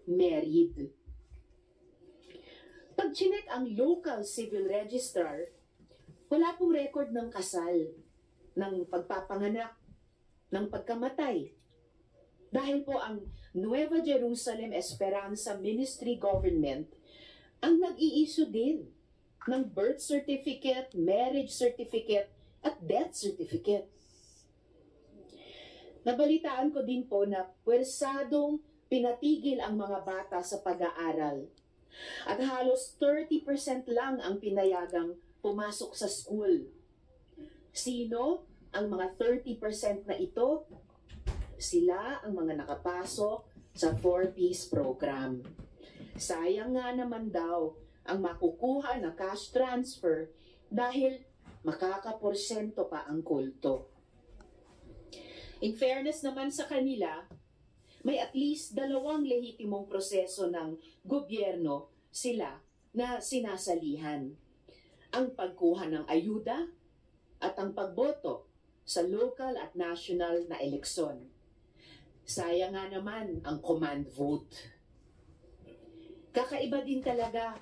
married. Pag chinek ang local civil registrar, wala pong record ng kasal, ng pagpapanganak, ng pagkamatay. Dahil po ang Nueva Jerusalem Esperanza Ministry Government ang nag-i-issue din ng birth certificate, marriage certificate, at death certificate. Nabalitaan ko din po na pwersadong pinatigil ang mga bata sa pag-aaral. At halos 30% lang ang pinayagang pumasok sa school. Sino ang mga 30% na ito? Sila ang mga nakapasok sa 4-piece program. Sayang nga naman daw ang makukuha na cash transfer dahil makakaporsento pa ang kulto. In fairness naman sa kanila, may at least 2 lehitimong proseso ng gobyerno sila na sinasalihan. Ang pagkuha ng ayuda at ang pagboto sa local at national na eleksyon. Sayang nga naman ang command vote. Kakaiba din talaga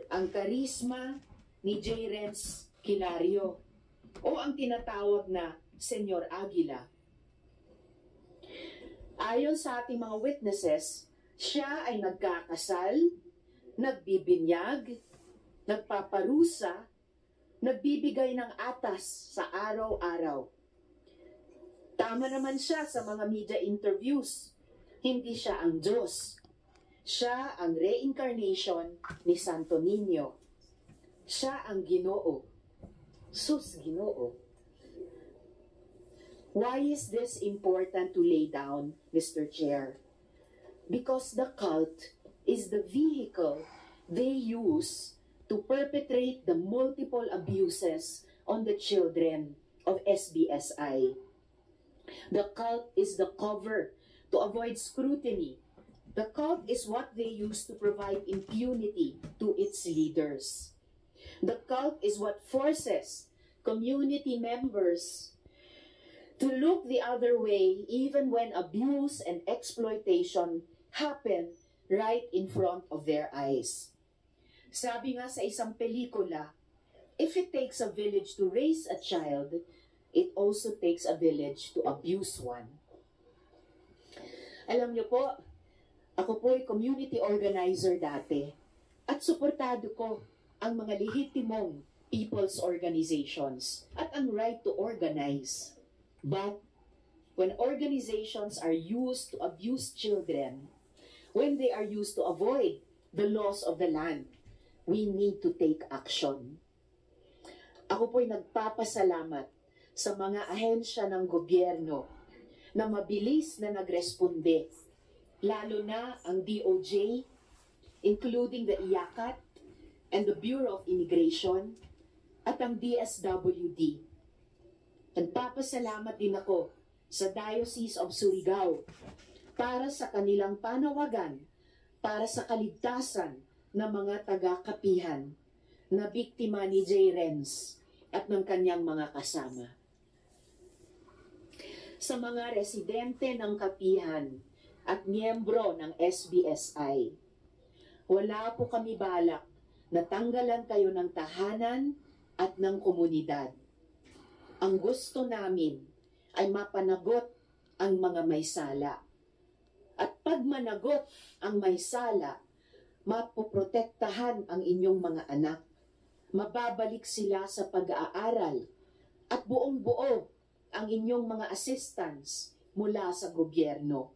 ang karisma ni J. Renz Kilario o ang tinatawag na Senyor Aguila. Ayon sa ating mga witnesses, siya ay nagkakasal, nagbibinyag, nagpaparusa, nagbibigay ng atas sa araw-araw. Tama naman siya sa mga media interviews. Hindi siya ang Diyos. Siya ang reincarnation ni Santo Niño. Siya ang Ginoo. Sus Ginoo. Why is this important to lay down, Mr. Chair? Because the cult is the vehicle they use to perpetrate the multiple abuses on the children of SBSI. The cult is the cover to avoid scrutiny. The cult is what they use to provide impunity to its leaders. The cult is what forces community members to look the other way even when abuse and exploitation happen right in front of their eyes. Sabi nga sa isang pelikula, if it takes a village to raise a child, it also takes a village to abuse one. Alam niyo po, ako po ay community organizer dati at suportado ko ang mga lehitimong people's organizations at ang right to organize. But when organizations are used to abuse children, when they are used to avoid the laws of the land, we need to take action. Ako po'y nagpapasalamat sa mga ahensya ng gobyerno na mabilis na nagresponde, lalo na ang DOJ, including the IACAT and the Bureau of Immigration at ang DSWD. Nagpapasalamat din ako sa Diocese of Surigao para sa kanilang panawagan para sa kaligtasan ng mga taga-kapihan na biktima ni J. Renz at ng kanyang mga kasama. Sa mga residente ng kapihan at miyembro ng SBSI, wala po kami balak na tanggalan kayo ng tahanan at ng komunidad. Ang gusto namin ay mapanagot ang mga may sala. At pag managot ang may sala, mapoprotektahan ang inyong mga anak. Mababalik sila sa pag-aaral at buong-buo ang inyong mga assistants mula sa gobyerno.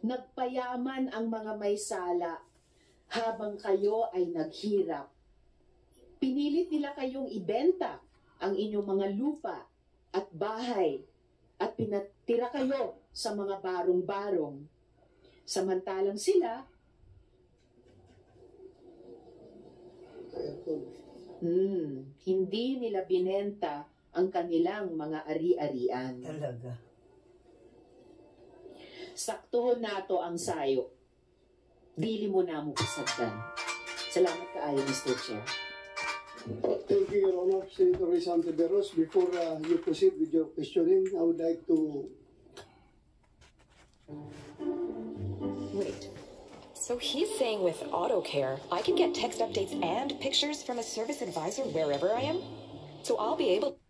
Nagpayaman ang mga may sala habang kayo ay naghirap. Pinilit nila kayong ibenta ang inyong mga lupa at bahay at pinatira kayo sa mga barong-barong. Samantalang sila, hindi nila binenta ang kanilang mga ari-arian. Talaga. Saktuhon nato ang sayo. Dili mo na mo kasagdan. Salamat kaayo, Mr. Chair. Thank you, Your Honor. Senator Rizal Tiberos, before you proceed with your questioning, I would like to... Wait. So he's saying with AutoCare, I can get text updates and pictures from a service advisor wherever I am? So I'll be able...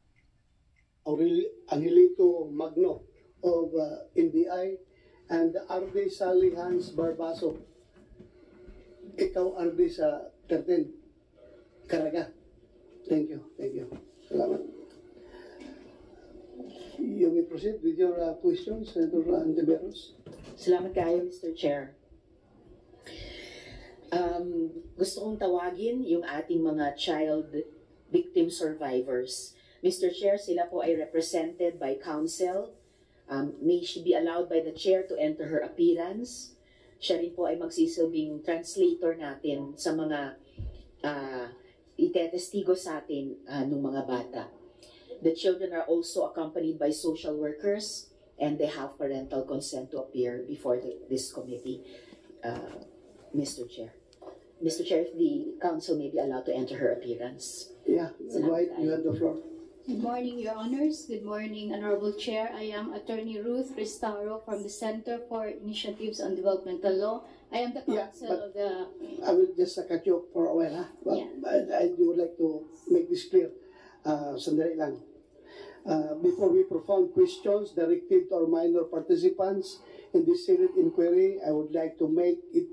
Angelito Magno of NBI and RD Sally Hans Barbaso. Ikaw RD sa 13 Caraga. Thank you. Salamat. You may proceed with your questions, Senator Antiveros. Salamat kayo, Mr. Chair. Gusto kong tawagin yung ating mga child victim survivors. Mr. Chair, sila po ay represented by counsel. May she be allowed by the chair to enter her appearance. Siya rin po ay magsisilbing translator natin sa mga itetestigo sa atin ng mga bata. The children are also accompanied by social workers and they have parental consent to appear before this committee, Mr. Chair. Mr. Chair, if the council may be allowed to enter her appearance. Yeah, Dwight, you have the floor. Good morning, Your Honors. Good morning, Honorable Chair. I am Attorney Ruth Restauro from the Center for Initiatives on Developmental Law. I am the counsel of the... I will just cut you for a while, but I would like to make this clear. Sandali lang. Before we propound questions directed to our minor participants in this Senate inquiry, I would like to make it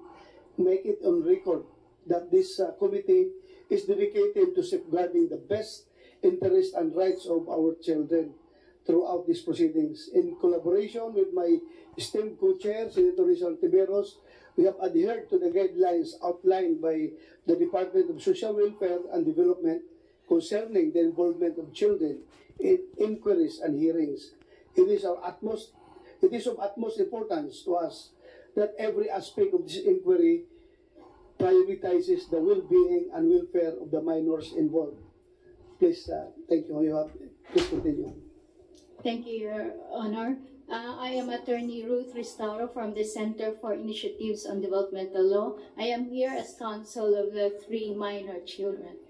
on record that this committee is dedicated to safeguarding the best interests and rights of our children throughout these proceedings. In collaboration with my esteemed co-chair, Senator Rizal Tiberos, we have adhered to the guidelines outlined by the Department of Social Welfare and Development concerning the involvement of children in inquiries and hearings. It is of utmost importance to us that every aspect of this inquiry prioritizes the well-being and welfare of the minors involved. Please, thank you. Please continue. Thank you, Your Honor. I am Attorney Ruth Restauro from the Center for Initiatives on Developmental Law. I am here as counsel of the 3 minor children.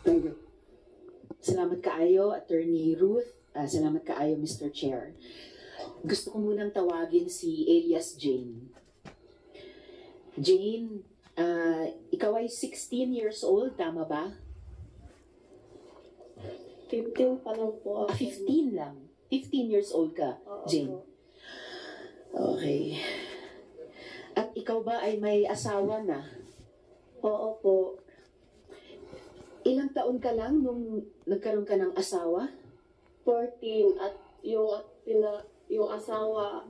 Thank you. Salamat kaayo, Attorney Ruth. Salamat kaayo, Mr. Chair. Gusto ko munang tawagin si Elias Jane. Jane, ikaw ay 16 years old, tama ba? 15 pa lang po ako. 15 lang. 15 years old ka, Jane. Okay. At ikaw ba ay may asawa na? Oo po. Ilang taon ka lang nung nagkaroon ka ng asawa? 14 at yung asawa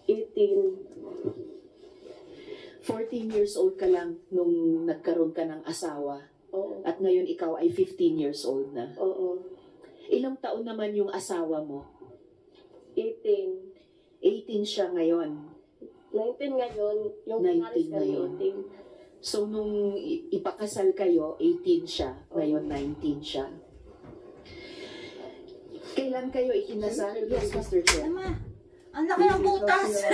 18. 14 years old ka lang nung nagkaroon ka ng asawa. Oo. At ngayon ikaw ay 15 years old na. Oo. Ilang taon naman yung asawa mo? 18. 18 siya ngayon. 19 ngayon. Yung 19 ngayon. 18. So nung ipakasal kayo, 18 siya. Ngayon 19 siya. Kailan kayo ikinasal? Yes, Mr. Chair. Ama, ang laki ng butas.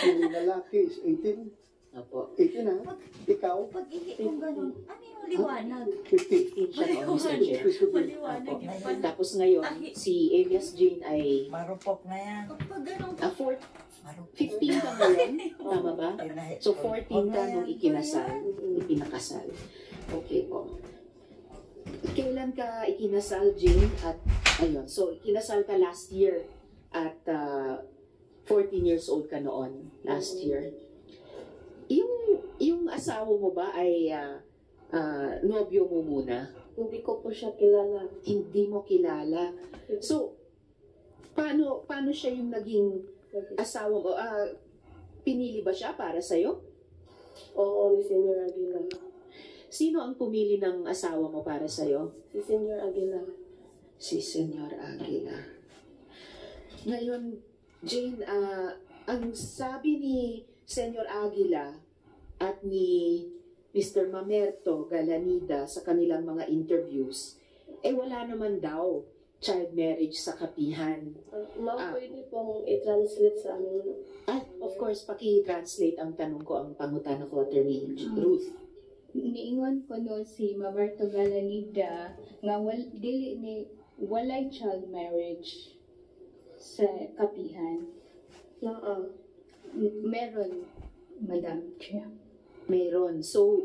Yung lalaki is 18. Opo. 18 ha? Ikaw? Pag hindi mo ganun, ano yung liwanag? 50. 18 siya noon, Mr. Chair. Maliwanag yung pala. Tapos ngayon, si Elias Jane ay Marupok na yan. Kapag ganun, 15 ka ngayon, tama ba? So 14 ka nung ipinakasal. Okay po. Kailan ka ikinasal, Jane? At ayun, so ikinasal ka last year at 14 years old ka noon, last year. Yung asawa mo ba ay nobyo mo muna? Hindi ko po siya kilala. Hindi mo kilala. So, paano siya yung naging asawa mo? Pinili ba siya para sa'yo? Oo, ni Senior Aguila. Sino ang pumili ng asawa mo para sa'yo? Si Senior Aguila. Si Senyor Aguila. Ngayon, Jane, ang sabi ni Senyor Aguila at ni Mr. Mamerto Galanida sa kanilang mga interviews, wala naman daw child marriage sa kapihan. Ma'am, pwede pong i-translate sa amin. Of course, paki-translate ang tanong ko, ang pangutana ko, Attorney Ruth. niingon ko no si Mamerto Galanida nga walay child marriage sa kapihan. Naa. Meron Madam Chair. Mayroon. So,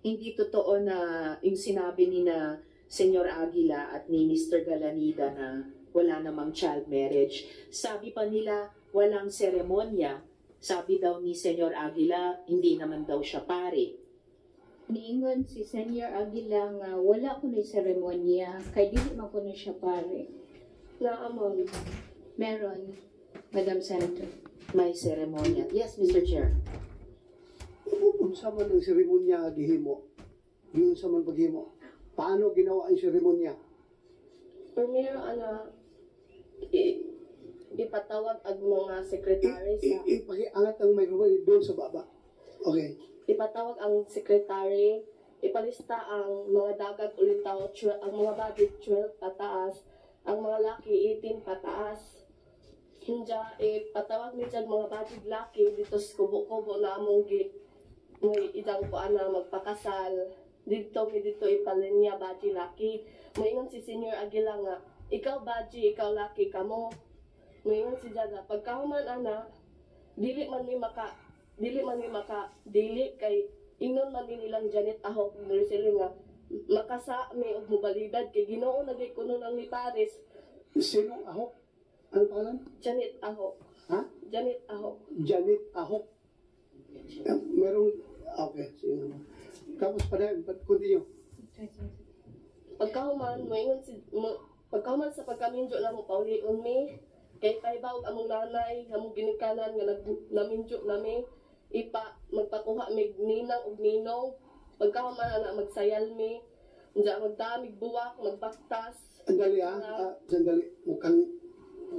hindi totoo na yung sinabi ni na Senyor Aguila at ni Mr. Galanida na wala namang child marriage. Sabi pa nila, walang seremonya. Sabi daw ni Senyor Aguila, hindi naman daw siya pare. Niingon si Senyor Aguila nga wala ko na seremonya, kay dili man ko na siya pare. Naamon. Meron, Madam Senator. May seremonya. Yes, Mr. Chair. Unsa man ang seremonya nga gihimo? Unsa man paghimo? Paano ginawa ang seremonya? Primero, ipatawag ang mga secretary sa... Ipakiangat ang microphone doon sa baba. Okay. Ipatawag ang secretary, ipalista ang mga dagat ulitaw, ang mga body 12 pataas, ang mga laki 18 pataas. Hinja, ipatawag ni dyan mga body laki dito sa kubo-kubo na among may idang ko ana magpakasal. Dito ipalinya body laki. Moingon si Senior Aguila nga, ikaw body, ikaw laki kamo. Moingon si Jada, pagkahuman ana, dili kay ingnon man din ilang Janet Ahok ni sila nga makasa may og mobalidad kay Ginoo nagay kuno nang ni Paris. Sinong Ahok? Ano pangalan? Janet Ahok. Ha? Janet Ahok. Janet Ahok. Merong... Okay. Sige. Tapos continue. Pagkahuman sa pagkaminjo na mo paulion mi kay paibawog among nanay among ginikanan nga naminjo nami magpakuha mig ninang ug ninong pagkahuman ana magsayal mi unja magdamig buwak magbaktas. Sandali sandali. Mukhang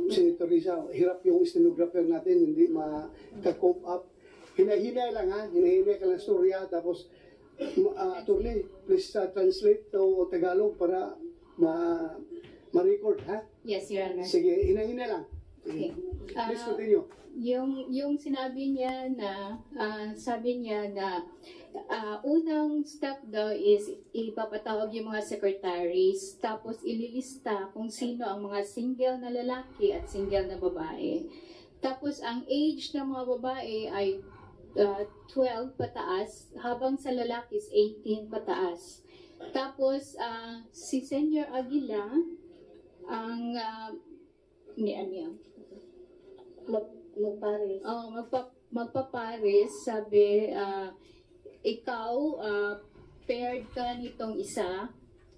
Senator Risa, hirap yung stenographer natin, hindi maka-cope up. Hinahinay lang hinahinay ka lang storya, tapos attorney, please translate to Tagalog para ma-record, ha? Yes, Your Honor. Sige, hinahinay lang. Sige. Okay. Please continue. Yung sinabi niya na unang step daw is ipapatawag yung mga secretaries tapos ililista kung sino ang mga single na lalaki at single na babae. Tapos ang age ng mga babae ay 12 pataas habang sa lalaki is 18 pataas. Tapos si Senyor Aguila ang Magpares. Magpapares, sabi, ikaw, paired ka nitong isa.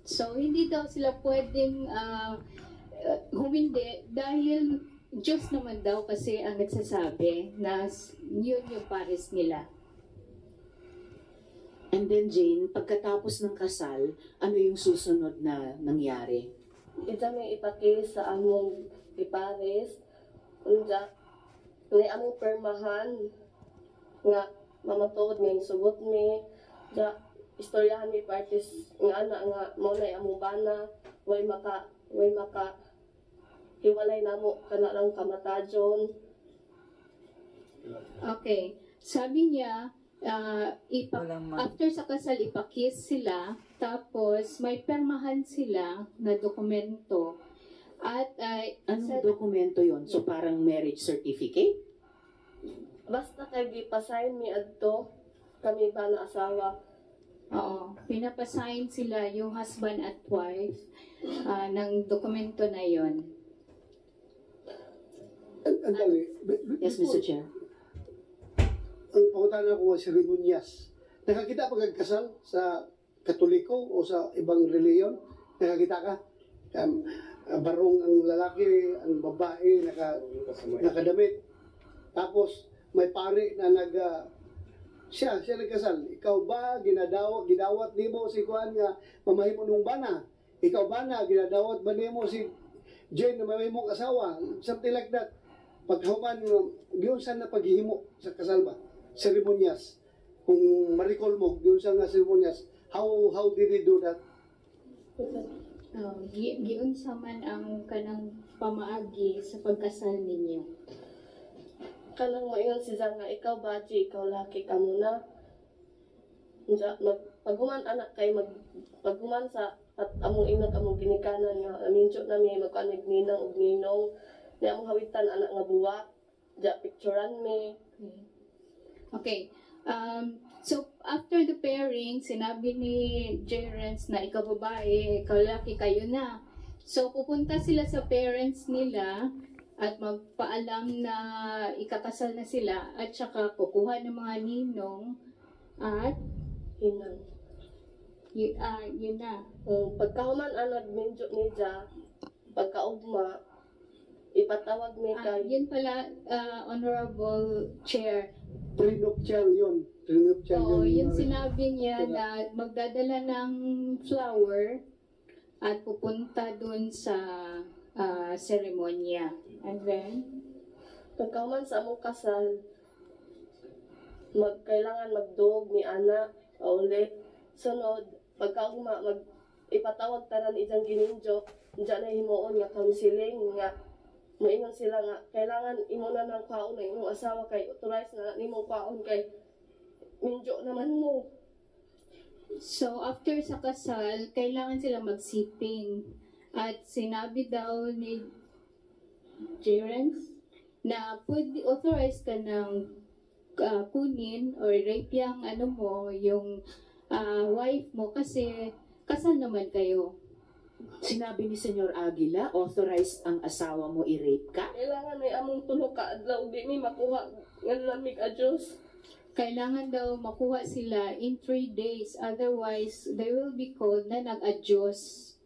So, hindi daw sila pwedeng humindi dahil Diyos naman daw kasi ang nagsasabi na yun yung pares nila. And then, Jane, pagkatapos ng kasal, ano yung susunod na nangyari? Ita may ipati sa among ipares. Unja, may among permahan nga mamatod nga sugot mi ja istoryahan mi parties nga ana nga mo na among bana way maka hiwalay namo kana lang kamatajon. Okay. Sabi niya, after sa kasal, ipakiss sila, tapos may permahan sila na dokumento. At Anong dokumento yon? So parang marriage certificate? Basta kay gipasign mi adto kami ba na asawa. Oo, pinapasign sila yung husband at wife ng dokumento na yon. Andali. Yes, Mr. Chair. Ang pangutan ko sa seremonyas. Nakakita pa kasal sa Katoliko o sa ibang reliyon? Nakakita ka? Barong ang lalaki, ang babae, nakadamit. Tapos, may pare na siya nagkasal. Ikaw ba, gidawat nimo si Kuan nga mamahimo nung bana? Ikaw ba na, ginadawat ba nimo si Jane na mamahimong asawa? Something like that. Paghuman, giyon saan na paghihimo sa kasal ba? Seremonyas. Kung ma-recall mo, giyon saan nga seremonyas. How did he do that? Giunsa man ang kanang pamaagi sa pagkasal ninyo? Kanang moingon si Zang nga ikaw baji, ikaw laki ka muna. Paghuman anak kay paghuman sa among inag among ginikanan nga aminjo na mi magkanig ninang ug ninong ni among hawitan anak nga buwak. Ja picturean mi. Okay. So, after the pairing, sinabi ni Jerence na ikaw babae, ikaw lalaki, kayo na. So, pupunta sila sa parents nila at magpaalam na ikakasal na sila at saka kukuha ng mga ninong at Hinang. yun na. Pagkahuman anad minjo niya, pagkaugma, ipatawag ni kay Yun pala, Honorable Chair. Prenuptial yun. Prenuptial Oo, yun. yun sinabi niya na magdadala ng flower at pupunta dun sa seremonya. And then, pagkahuman sa among kasal, kailangan magdog ni anak uli. Sunod, pagkaugma ipatawag tanan ijang gininjo, diyan na himuon nga counseling nga moingon sila nga kailangan imo na ng kaon na imong asawa kay authorized na nimong kaon kay minjo naman mo. so after sa kasal, kailangan sila magsiping. At sinabi daw ni Jerence na pwede authorize ka ng kunin or rape yung yung wife mo kasi kasal naman kayo. Sinabi ni Senyor Aguila, authorized ang asawa mo i-rape ka? Kailangan may among tulo ka adlaw di ni makuha nga lamig adjust. Kailangan daw makuha sila in 3 days, otherwise they will be called na nag-adjust.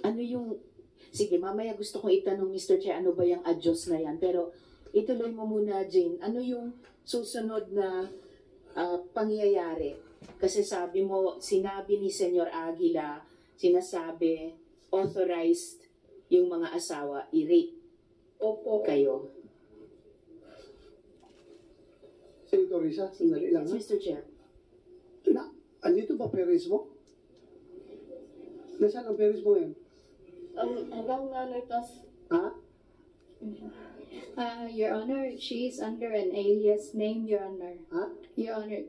Ano yung... Sige, mamaya gusto kong itanong, Mr. Chair, ano ba yung adjust na yan? Pero ituloy mo muna, Jane. Ano yung susunod na pangyayari? Kasi sabi mo, sinabi ni Senyor Aguila, sinasabi, authorized yung mga asawa i-rape Opo. kayo. Senator Risa, sandali lang ha. Mr. Chair. Andito ba parents mo? Nasaan ang parents mo ngayon? Hanggang nanay tas Ha? Your Honor, she is under an alias name, Your Honor. Ha? Your Honor,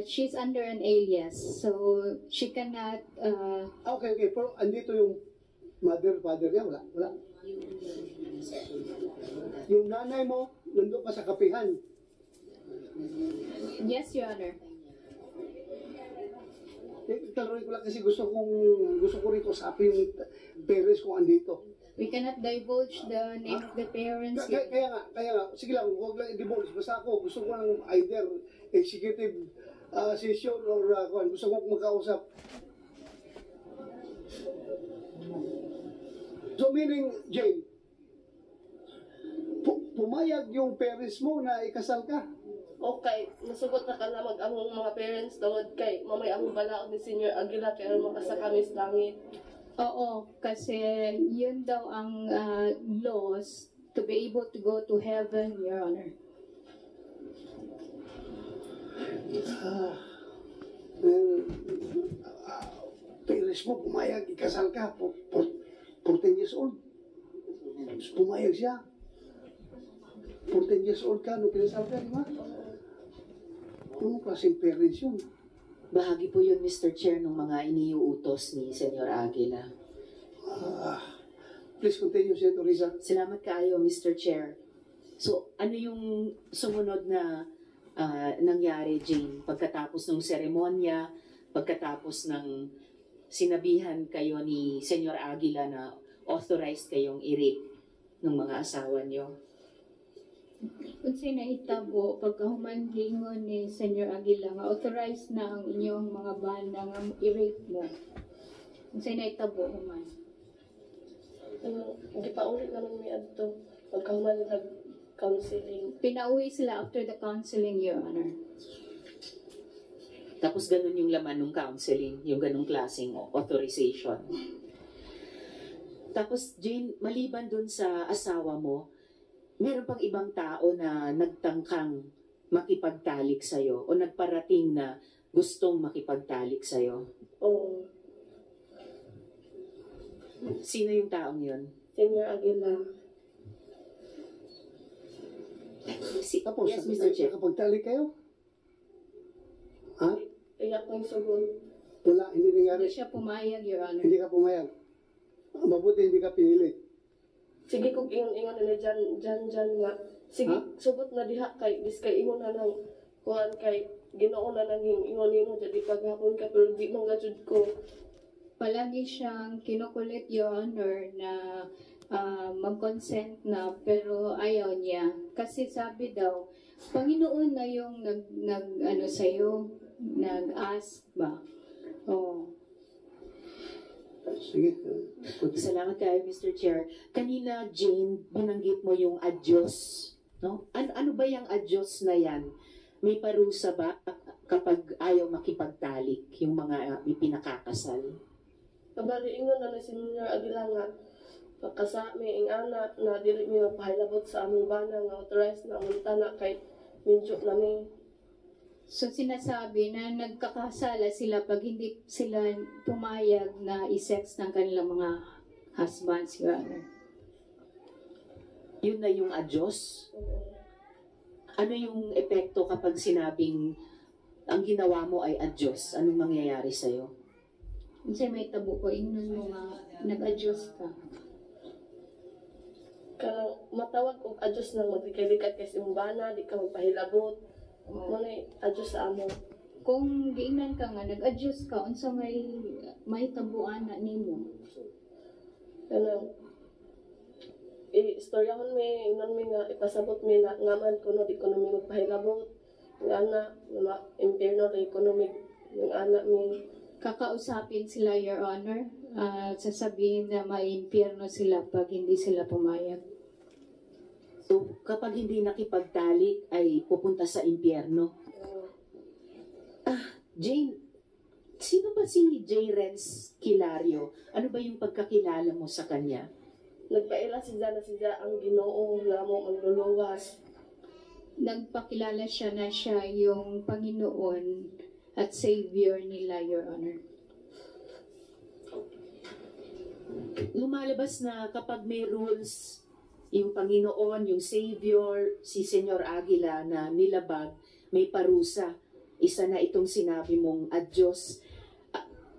she's under an alias, so she cannot. Okay. Pero andito yung mother, father niya? Wala. Yung nanay mo, nandun pa sa kapihan. Yes, Your Honor. Talurin ko lang kasi gusto ko rin usapin yung parents kung andito. We cannot divulge the name of the parents here. Kaya nga, sige lang, huwag lang i-divulge. Basta ako, gusto ko lang either executive session or gusto ko magkausap. So meaning, Jane, pumayag yung parents mo na ikasal ka. okay, nasugot na ka na among mga parents tungod kay mamay among balaod ni Senior Aguila kaya makasa kami sa langit. Oo, kasi yun daw ang laws to be able to go to heaven, Your Honor. Parents mo, pumayag, ikasal ka, 14 years old. Pumayag siya. 14 years old ka, nung pinasal ka, di ba? Anong klaseng parents yun? Bahagi po yun, Mr. Chair, ng mga iniuutos ni Senyor Aguila. Please continue, Senator Risa. Salamat kaayo, Mr. Chair. So, ano yung sumunod na nangyari, Jane? Pagkatapos ng seremonya, pagkatapos ng sinabihan kayo ni Senyor Aguila na authorized kayong i-rape ng mga asawa niyo? Kung sinahitabo, pagkahumanlingon ni Senyor Aguila, nga authorized na ang inyong mga bana nga i-rape mo. Kung sinahitabo human. Hindi pa ulit naman may adto. Pagkahuman nag-counseling. Pinauwi sila after the counseling, Your Honor. Tapos ganun yung laman ng counseling, yung ganung klaseng authorization. Tapos, Jane, maliban dun sa asawa mo, meron pang ibang tao na nagtangkang makipagtalik sa'yo o nagparating na gustong makipagtalik sa'yo? Oo. Sino yung taong yun? Senior Aguila. Tapos, Yes, Mr. Chair. nakapagtalik kayo? Ha? Iyak ko yung sugon. Wala, hindi nangyari. Hindi siya pumayag, Your Honor. Hindi ka pumayag. Mabuti hindi ka pinilit. sige kung ingon nila dyan nga. Sige, subot na diha kay kay ingon na ng kuhan kay Ginoo na nang ingon nimo jadi paghapon ka pero di man gajud ko. Palagi siyang kinukulit, Your Honor, na mag-consent na pero ayaw niya. Kasi sabi daw, Panginoon na yung ano sa'yo, nag-ask ba? Oh. Sige. Salamat kayo, Mr. Chair. Kanina, Jane, binanggit mo yung adyos. No? Ano ba yung adyos na yan? May parusa ba kapag ayaw makipagtalik yung mga ipinakakasal? Kabali ingon na si Senior Aguila nga pagkasami ang anak na dili mi magpahilabot sa among bana nga authorized na among tanak kay minjo nami. So sinasabi na nagkakasala sila pag hindi sila pumayag na i-sex ng kanilang mga husbands, Your Honor. Yun na yung adyos? Ano yung epekto kapag sinabing ang ginawa mo ay adyos? Anong mangyayari sa'yo? Kasi may tabo ko, ingnon mo nga, nag-adjust ka. Kanang matawag og adjust nang maglikay-likay kay simbana, di ka magpahilabot. Muna adjust sa amo. Kung giingnan ka nga, nag-adjust ka, unsa may tabuan na nimo. Kanang istoryahon mi, inon mi nga ipasabot mi na ngaman kuno di ko na mi magpahilabot. Nga na, impierno na economic ng anak mi. Kakausapin sila, Your Honor. Sasabihin na maimpyerno sila pag hindi sila pumayag. So, kapag hindi nakipagtalik ay pupunta sa impyerno. Jane, sino ba si J. Renz Kilario? Ano ba yung pagkakilala mo sa kanya? Nagpaila siya ang Ginoo nga mo magluluwas. Nagpakilala siya na siya yung Panginoon at Savior nila, Your Honor. Lumalabas na kapag may rules, yung Panginoon, yung Savior, si Senyor Aguila na nilabag, may parusa. Isa na itong sinabi mong adyos.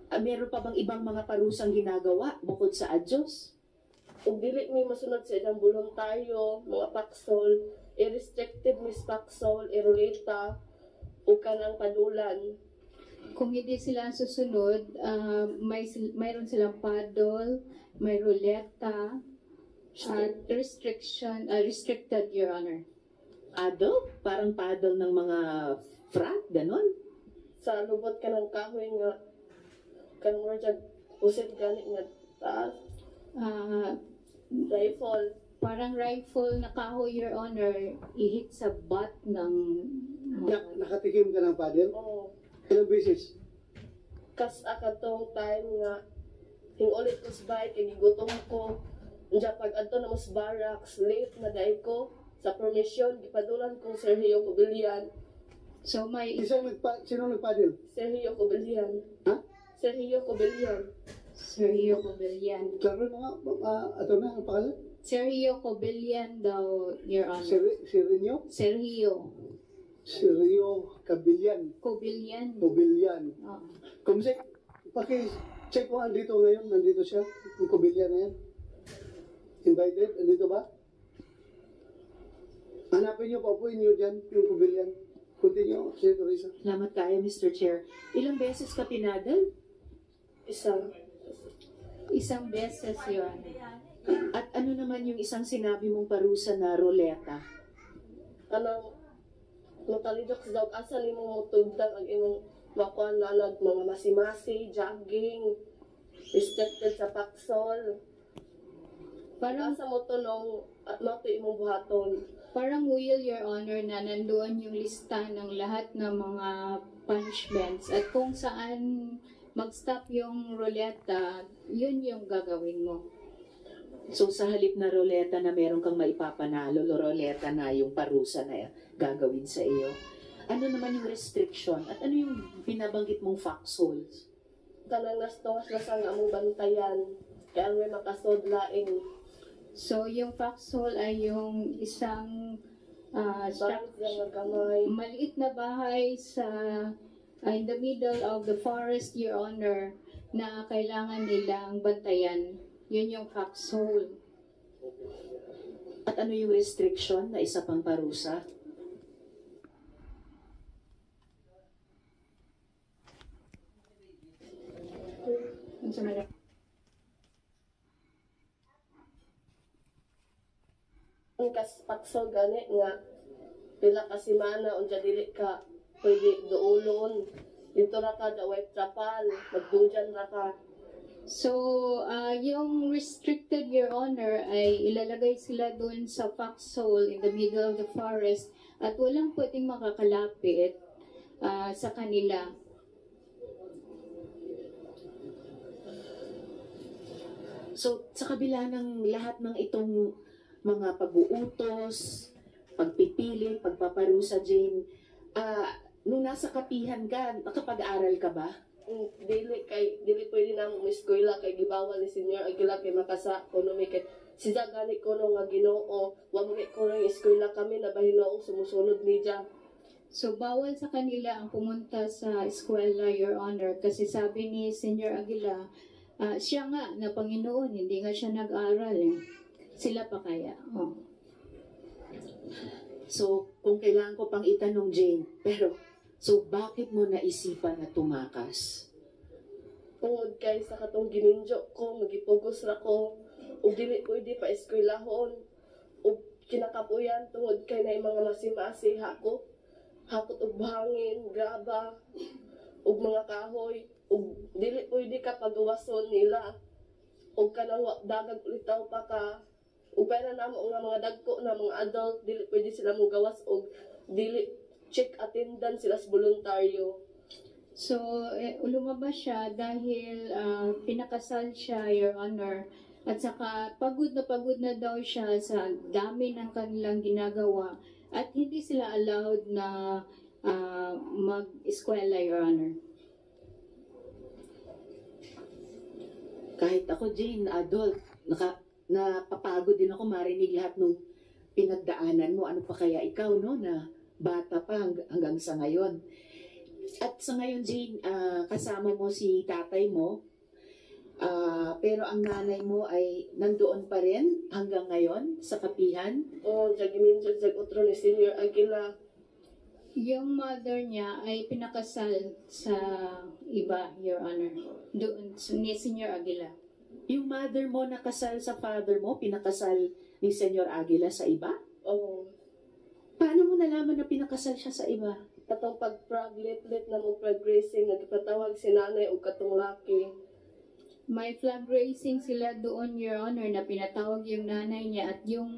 Meron pa bang ibang mga parusang ginagawa bukod sa adyos? Ug dili mi masunod sa ilang voluntaryo, mga paksol, irrestricted mis paksol, irulita, ug kanang padulan. Kung hindi sila susunod, mayroon silang paddle, may ruleta, at restricted, Your Honor. Paddle? Parang paddle ng mga frat, ganon? Sa lubot ka ng kahoy nga, kanang mga usit gani nga taas, rifle. Parang rifle na kahoy, Your Honor, ihit sa butt ng... Nakatikim ka ng paddle? Oo. Ilang beses? Kas akatong time nga, hingulit ko sa bike, kay gigutom ko. Diya pag adto na mas barracks, late na day ko. Sa permission, gipadulan kong Sergio Cobillan. So may... Sino nagpaddle? Sergio Cobillan. Ha? Sergio Cobillan. Sergio Cobillan. Klaro na nga, ato na, ang pangalan? Sergio Cobillan daw, Your Honor. Sergio? Sergio Cabillan. Cobillan. Cobillan. Oo. Kumsik, paki-check mo andito ngayon, nandito siya, yung Cobillan na yan. Invited, andito ba? Hanapin niyo, paupuin niyo dyan, yung Cobillan. Continue, Senator Risa. Salamat kayo, Mr. Chair. Ilang beses ka pinadal? Isang beses, Your Honor. At ano naman yung isang sinabi mong parusa na roleta? Anong matalidok sa dawg asa nimo mutugtang ang imong makuha na mga masimasi, jogging, restricted sa paksol. Parang Asa mo to nung mato imong buhaton. Parang will, Your Honor, na nandoon yung lista ng lahat ng mga punishments at kung saan mag-stop yung ruleta, yun yung gagawin mo. So sa halip na roleta na meron kang maipapanalo, roleta na yung parusa na gagawin sa iyo. Ano naman yung restriction? At ano yung binabanggit mong foxholes? Kanang nastos na sa among bantayan. Kaya may makasodlaing So, yung foxhole ay yung isang bangis nga gamay. maliit na bahay sa in the middle of the forest, Your Honor, na kailangan nilang bantayan. Yun yung foxhole. At ano yung restriction na isa pang parusa? Ang paksol gani nga pila ka semana unja dili ka pwede duulon. Dito ra ka daway trapal, magdujan ra ka. So, yung restricted, Your Honor, ay ilalagay sila doon sa foxhole in the middle of the forest at walang pwedeng makakalapit sa kanila. So, sa kabila ng lahat ng itong mga pag-uutos, pagpipilit, pagpaparusa, Jane, nung nasa kapihan ka, nakapag-aral ka ba? Dili pwede na mo eskwela kay gibawal ni Senior Aguila kay makasa kuno mi kay siya gani kuno nga Ginoo wa mo kuno eskwela kami na bahinoong sumusunod ni Diya. So, bawal sa kanila ang pumunta sa eskwela, Your Honor, kasi sabi ni Senior Aguila, siya nga na Panginoon, hindi nga siya nag-aral eh. Sila pa kaya? Oh. So, kung kailangan ko pang itanong, Jane, pero, so bakit mo naisipan na tumakas? Tungod kay sa katong gininjo ko, magipugos ra ko, ug dili pwede pa eskwelahon, ug kinakapuyan tungod kay na mga masimasi hakot og buhangin, graba, ug mga kahoy, ug dili pwede ka pagawason nila, ug kanang dagag ulitaw pa ka, ug para namo nga mga dagko na mga adult, dili pwede sila mo gawas og dili check attendance sila sa voluntaryo. So, lumabas siya dahil pinakasal siya, Your Honor. At saka pagod na daw siya sa dami ng kanilang ginagawa. At hindi sila allowed na mag-eskwela, Your Honor. Kahit ako, Jane, adult, napapagod din ako marinig lahat ng pinagdaanan mo. Ano pa kaya ikaw, no, na bata pa hanggang sa ngayon. At sa ngayon, Jane, kasama mo si tatay mo, pero ang nanay mo ay nandoon pa rin hanggang ngayon sa kapihan. O, jagiminjo, utro ni Senior Aguila. Yung mother niya ay pinakasal sa iba, Your Honor. Doon, ni Senior Aguila. Yung mother mo nakasal sa father mo, pinakasal ni Senyor Aguila sa iba? Oo. Paano mo nalaman na pinakasal siya sa iba? Katong pag-prag-lit-lit na mo prag-racing, nagpatawag si nanay o katong laki. May flag raising sila doon, Your Honor, na pinatawag yung nanay niya at yung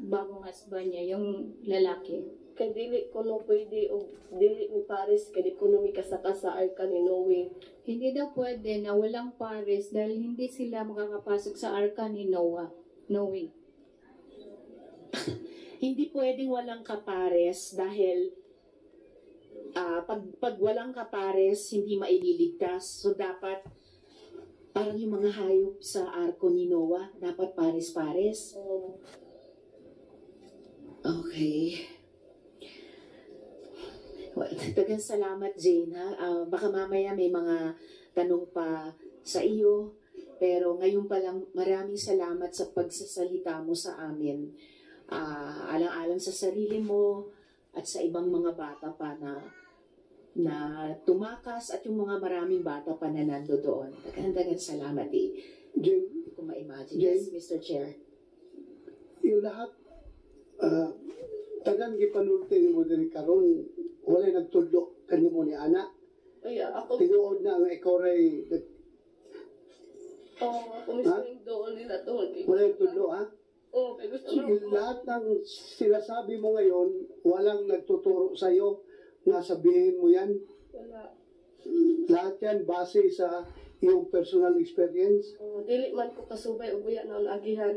bagong husband niya, yung lalaki. Kay dili ko no pwede o dili ni Paris, kay di ko no mikasaka sa arka ni Noe. Hindi daw pwede na walang pares dahil hindi sila makakapasok sa arka ni Noah. Noe. Hindi pwedeng walang kapares dahil pag walang kapares, hindi maililigtas. So dapat, parang yung mga hayop sa arko ni Noah, dapat pares-pares. Okay. Well, tagang salamat, Jane, ha? Baka mamaya may mga tanong pa sa iyo. Pero ngayon pa lang, maraming salamat sa pagsasalita mo sa amin. Alang-alang sa sarili mo at sa ibang mga bata pa na tumakas at yung mga maraming bata pa na nando doon. Dagan salamat eh. Jane, Hindi ko ma-imagine. Jane? Yes, Mr. Chair. yung lahat, tagang gipanulti ni mo diri karon wala nagtudlo kanimo ni ana. Ay, ako, Tinuod na nga ikaw ray ako mismo yung doon nila to. wala nagtudlo ha. Oo, kay gusto Sige, mo. lahat ng sinasabi mo ngayon, walang nagtuturo sa iyo na sabihin mo yan. Wala. Lahat yan base sa iyong personal experience. Dili man ko kasubay o buya na agihan.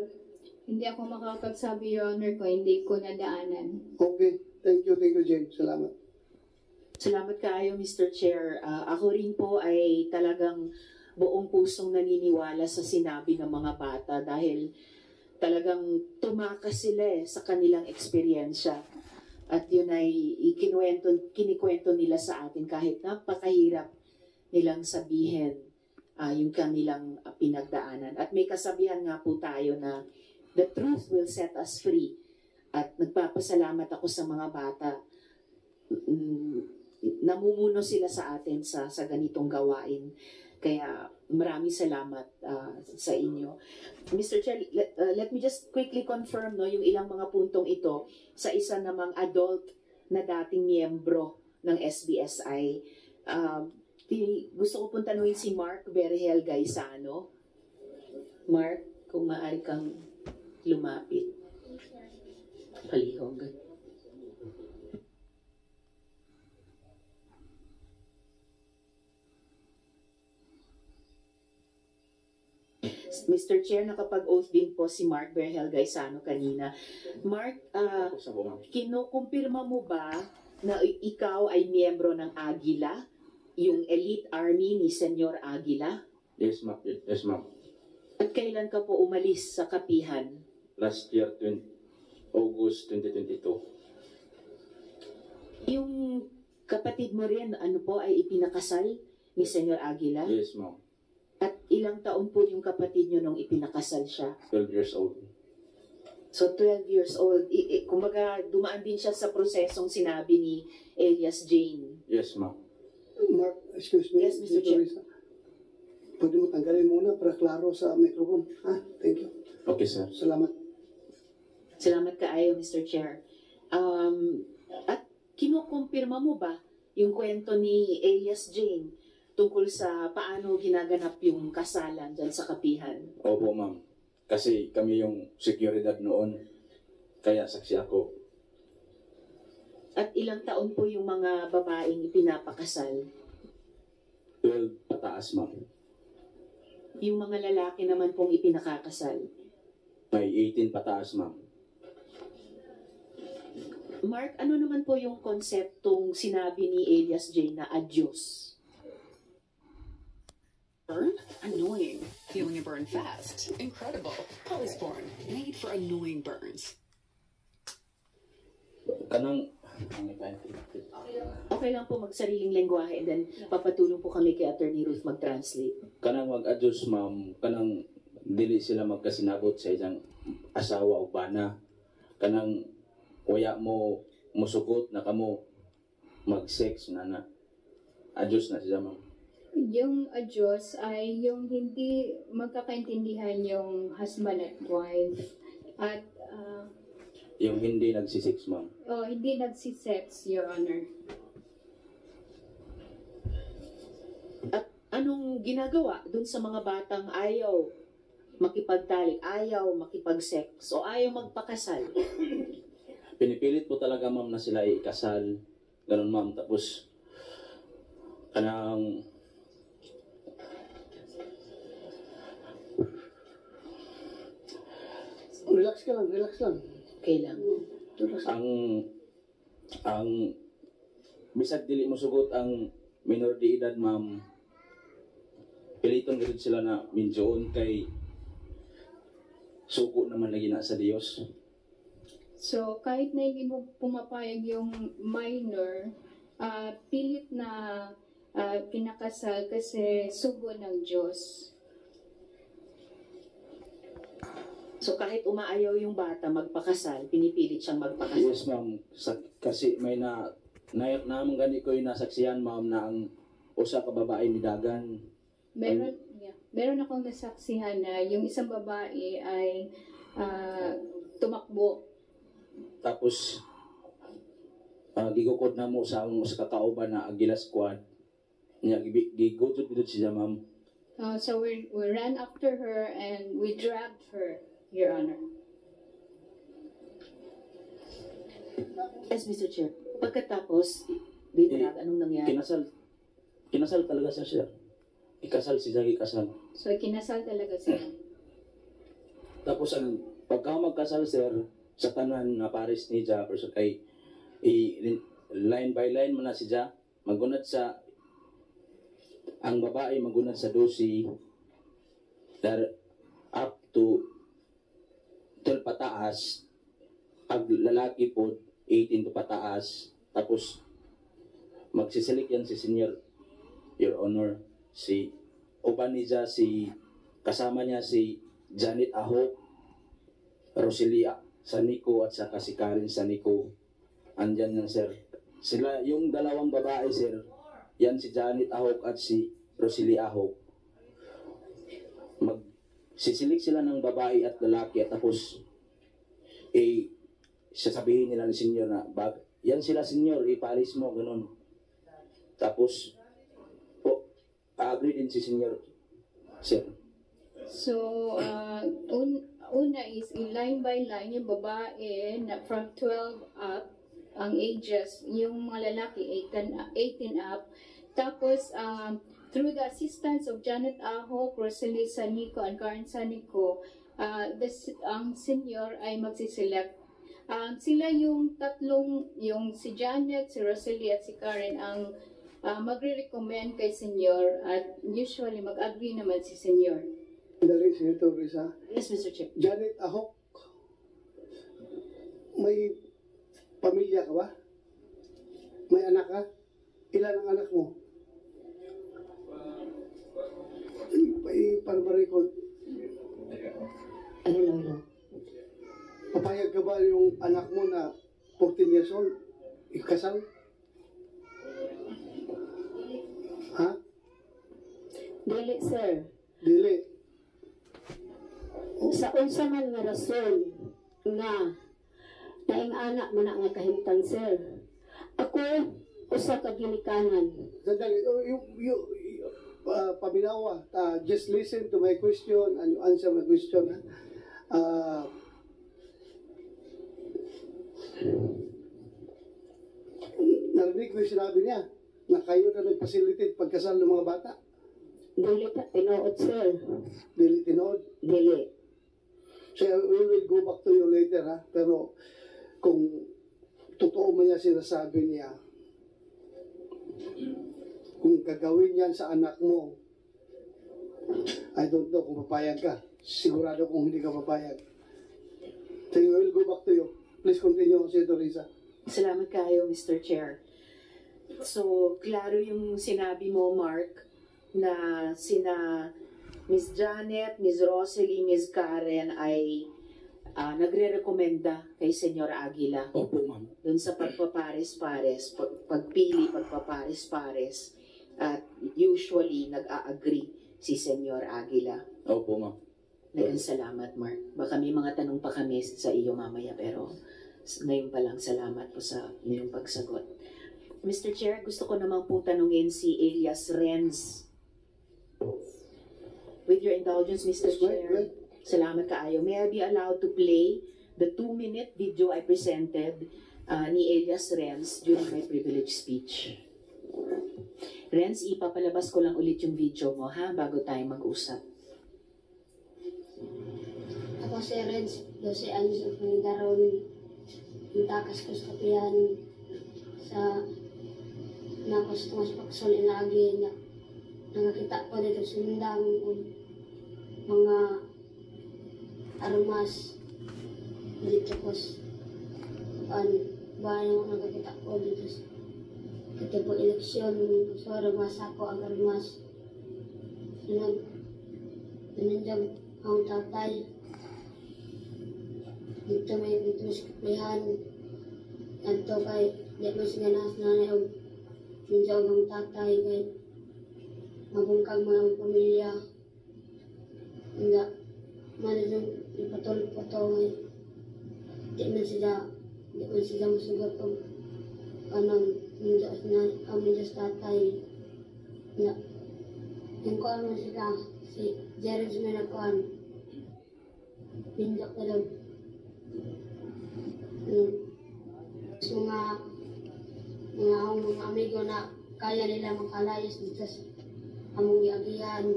Hindi ako makakapagsabi, Your Honor, ko hindi ko nadaanan. Okay, thank you, James. Salamat. Salamat kaayo, Mr. Chair. Ako rin po ay talagang buong pusong naniniwala sa sinabi ng mga bata dahil talagang tumakas sila sa kanilang eksperyensya. At yun ay kinikwento nila sa atin kahit napakahirap nilang sabihin yung kanilang pinagdaanan. At may kasabihan nga po tayo na the truth will set us free. At nagpapasalamat ako sa mga bata. Namumuno sila sa atin sa ganitong gawain. Kaya maraming salamat sa inyo. Mr. Chair, let me just quickly confirm yung ilang mga puntong ito sa isa namang adult na dating miyembro ng SBSI. Gusto ko pong tanungin si Mark Berhel Gaisano. Mark, kung maaari kang lumapit. Palihog. Mr. Chair, nakapag-oath din po si Mark Berhel Gaisano kanina. Mark, kinukumpirma mo ba na ikaw ay miyembro ng Agila, yung elite army ni Senyor Aguila? Yes, ma'am. Yes, ma'am. At kailan ka po umalis sa kapihan? Last year, August 2022. Yung kapatid mo rin, ay ipinakasal ni Senyor Aguila? Yes, ma'am. At ilang taon po yung kapatid nyo nung ipinakasal siya? 12 years old. So, 12 years old. Kumbaga, dumaan din siya sa prosesong sinabi ni Elias Jane. Yes, ma'am. Mark, excuse me. Yes, Mr. Chair. Pwede mo tanggalin muna para klaro sa microphone. Thank you. Okay, sir. Salamat. Salamat kaayo, Mr. Chair. At kinukumpirma mo ba yung kwento ni Elias Jane tungkol sa paano ginaganap yung kasalan dyan sa kapihan? Opo, ma'am. Kasi kami yung seguridad noon. Kaya saksi ako. At ilang taon po yung mga babaeng ipinapakasal? 12 pataas, ma'am. Yung mga lalaki naman pong ipinakakasal? May 18 pataas, ma'am. Mark, ano naman po yung konseptong sinabi ni Elias Jane na adyos? Burn? Annoying. Feeling a burn fast. Incredible. Polysporin. Made for annoying burns. Kanang... Okay lang po magsariling lengguwahe and then papatulong po kami kay Attorney Ruth mag-translate. Kanang mag-adjust, ma'am. Kanang dili sila magkasinabot sa isang asawa o bana. Kanang waya mo musugot na kamo mag-sex na adjust na siya, ma'am. Yung adyos ay yung hindi magkakaintindihan yung husband at wife. At Yung hindi nagsisex, ma'am. hindi nagsisex, Your Honor. At anong ginagawa dun sa mga batang ayaw makipagtalik, ayaw makipag-sex, o ayaw magpakasal? Pinipilit po talaga, ma'am, na sila ikasal. Ganun, ma'am. Tapos, kanang... Relax ka lang, relax lang. Okay lang. Relax lang. ang bisag dili mo sugot ang minor de edad, ma'am, piliton gid sila na minjoon kay suko naman lagi na sa Dios. So, kahit na hindi mo pumapayag yung minor, pilit na pinakasal kasi sugo ng Diyos. So kahit umaayaw yung bata magpakasal, pinipilit siyang magpakasal? Yes, ma'am. Kasi may namang gani ko yung nasaksihan, ma'am, na ang usa ka babae ni dagan. Meron akong nasaksihan na yung isang babae ay tumakbo. Tapos gigukod na mo sa kakauban na Agila Squad. Nya gigutod dito siya, ma'am. So we ran after her and we dragged her, Your Honor. Yes, Mr. Chair. Pagkatapos, dinarag, anong nangyari? Kinasal talaga siya, sir. Ikasal siya, ikasal. So kinasal talaga sila. Tapos ang pagka magkasal, sir, sa tanan na pares ni Ja, pero kay line by line mo na si Ja, magunad sa ang babae magunad sa 12 up to 12 pataas, ang lalaki po 18 to pataas, tapos magsisilik yan si Senior, Your Honor, si uban niya, si kasama niya si Janet Aho, Roselia Sanico at saka si Karen Sanico. Andyan yan, sir. Sila, yung dalawang babae, sir, yan si Janet Ahok at si Rosalie Ahok. Sisilik sila ng babae at lalaki at tapos sasabihin nila ni senyor na yan sila senyor, ipalis mo, ganun. Tapos agree din si senyor, sir. So, una is line by line yung babae na from 12 up ang ages, yung mga lalaki 18 up. Tapos, through the assistance of Janet Ahok, Rosalie Sanico, and Karen Sanico, ang senior ay magsiselect. Sila yung tatlong, yung si Janet, si Rosalie, at si Karen ang magre-recommend kay senior at usually mag-agree naman si senior. Dali, Senator Risa. Yes, Mr. Chair. Janet Ahok, may pamilya ka ba? May anak ka? Ilan ang anak mo? Para ma-record. Ano? Papayag ka ba yung anak mo na 14 years old? Ikasal? Ha? Dili, sir. Dili. Sa unsa man nga rason nga naing anak man nga kahimtang, sir. Ako usa ka ginikanan. Sandali, paminawa, just listen to my question and you answer my question. Narinig ko yung sinabi niya na kayo na nag-facilitate pagkasal ng mga bata. Dili pa tinuod, sir. Dili tinood. Dili. So we will go back to you later, ha? Pero kung totoo mo niya sinasabi niya, kung gagawin yan sa anak mo, I don't know kung papayag ka. Sigurado kung hindi ka papayag. So we will go back to you. Please continue, Senator Risa. Salamat kayo, Mr. Chair. So, klaro yung sinabi mo, Mark, na sina Miss Janet, Miss Rosalie, Miss Karen ay nagre-rekomenda kay Senyor Aguila. Opo, ma'am. Doon sa pagpapares-pares, pagpili, pagpapares-pares. At usually, nag-a-agree si Senyor Aguila. Opo, ma'am. Nagang salamat, Mark. Baka may mga tanong pa kami sa iyo mamaya, pero ngayon pa lang salamat po sa inyong pagsagot. Mr. Chair, gusto ko naman po tanungin si Elias Renz. With your indulgence, Mr. Chair, salamat kaayo. May I be allowed to play the 2-minute video I presented ni Elias Renz during my privilege speech? Renz, ipapalabas ko lang ulit yung video mo, ha? Bago tayo mag-usap. Ako si Renz, 12 anos ang pangidaron. Natakas ko sa kapihan sa nakos tumas paksol inagi na nakakita ko dito sundang mga aromas dito ko bayan nakakita ko dito ito po eleksyon so aromas ako ang aromas nandiyan ang tatay dito sa kapihan dito kay di mo sinanas na nandiyan ang tatay kay mabungkag mga pamilya hindi manadong ipatol-patol di man sila masugat o anong nandiyan sa tatay yung kuhan mo sila si Jared na kuhan pindok na daw mga amigo na kaya nila makalayas dito sa among iagihan